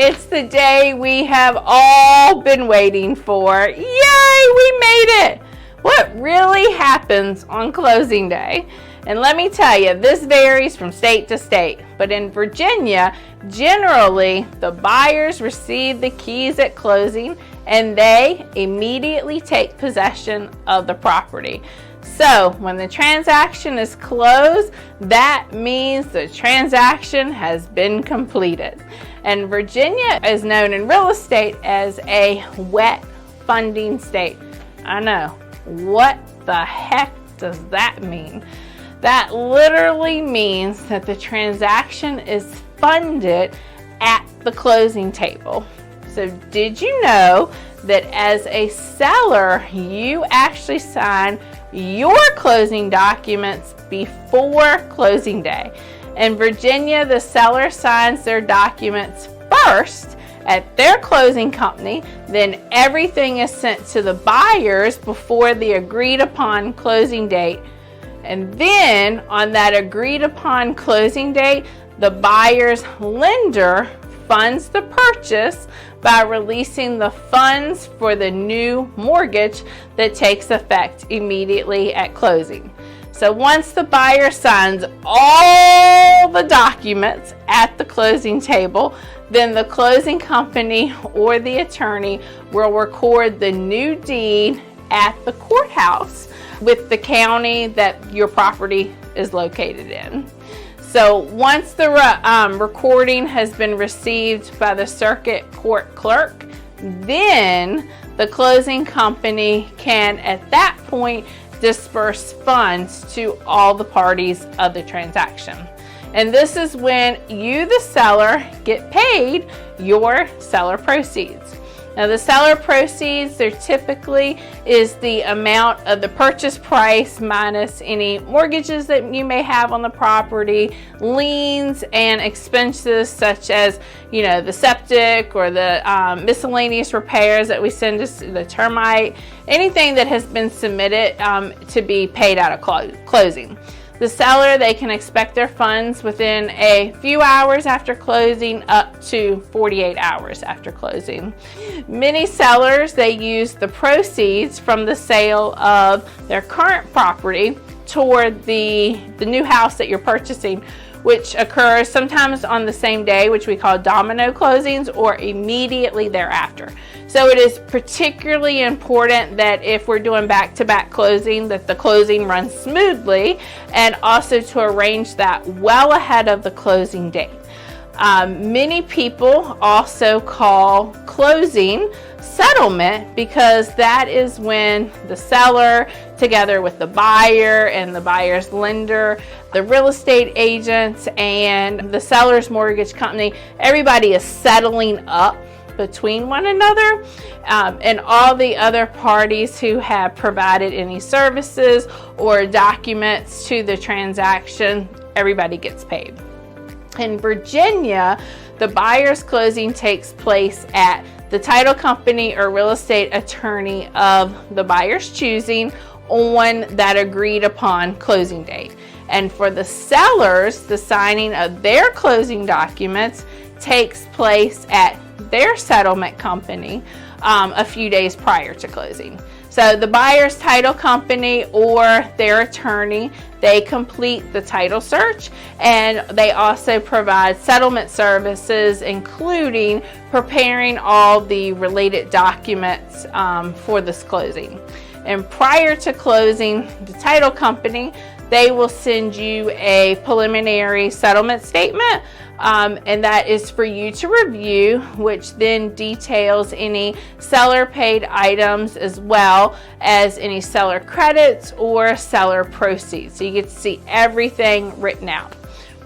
it's the day we have all been waiting for. Yay, we made it! What really happens on closing day? And let me tell you, this varies from state to state, but in Virginia, generally, the buyers receive the keys at closing and they immediately take possession of the property. So when the transaction is closed, that means the transaction has been completed. And Virginia is known in real estate as a wet funding state. I know, what the heck does that mean? That literally means that the transaction is funded at the closing table. So did you know that as a seller, you actually sign your closing documents before closing day? In Virginia, the seller signs their documents first at their closing company, then everything is sent to the buyers before the agreed upon closing date. And then on that agreed upon closing date, the buyer's lender funds the purchase by releasing the funds for the new mortgage that takes effect immediately at closing. So once the buyer signs all the documents at the closing table, then the closing company or the attorney will record the new deed at the courthouse with the county that your property is located in. So once the recording has been received by the Circuit Court Clerk, then the closing company can at that point disburse funds to all the parties of the transaction. And this is when you, the seller, get paid your seller proceeds. Now the seller proceeds, there typically is the amount of the purchase price minus any mortgages that you may have on the property, liens and expenses such as, the septic or the miscellaneous repairs that we send to the termite, anything that has been submitted to be paid out of closing. The seller, they can expect their funds within a few hours after closing up to 48 hours after closing. Many sellers, they use the proceeds from the sale of their current property toward the new house that you're purchasing, which occurs sometimes on the same day, which we call domino closings, or immediately thereafter. So it is particularly important that if we're doing back-to-back closing, that the closing runs smoothly, and also to arrange that well ahead of the closing date. Many people also call closing settlement because that is when the seller, together with the buyer and the buyer's lender, the real estate agents, and the seller's mortgage company, everybody is settling up between one another, and all the other parties who have provided any services or documents to the transaction, everybody gets paid. In Virginia, the buyer's closing takes place at the title company or real estate attorney of the buyer's choosing on that agreed upon closing date. And for the sellers, the signing of their closing documents takes place at their settlement company a few days prior to closing. So the buyer's title company or their attorney, they complete the title search, and they also provide settlement services, including preparing all the related documents for this closing. And prior to closing, the title company, they will send you a preliminary settlement statement, and that is for you to review, which then details any seller paid items as well as any seller credits or seller proceeds. So you get to see everything written out.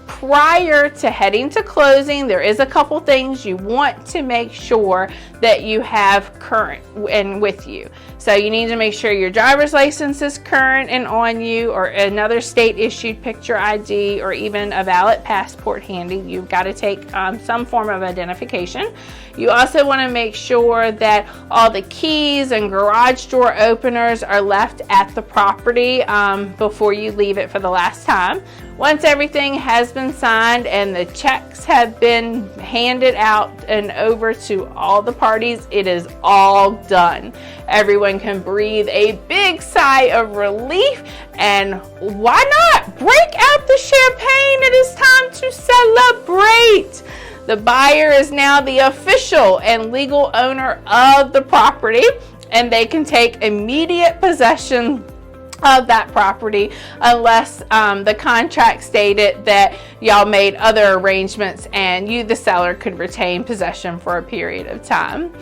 Prior to heading to closing, there is a couple things you want to make sure that you have current and with you. So you need to make sure your driver's license is current and on you, or another state issued picture ID, or even a valid passport handy. You've got to take some form of identification. You also want to make sure that all the keys and garage door openers are left at the property before you leave it for the last time. Once everything has been signed and the checks have been handed out and over to all the parties, it is all done. Everyone can breathe a big sigh of relief, and why not break out the champagne? It is time to celebrate. The buyer is now the official and legal owner of the property, and they can take immediate possession of that property unless the contract stated that y'all made other arrangements and you, the seller, could retain possession for a period of time.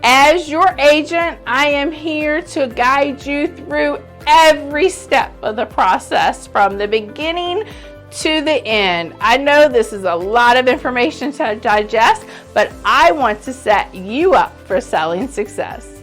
As your agent, I am here to guide you through every step of the process from the beginning to the end. I know this is a lot of information to digest, but I want to set you up for selling success.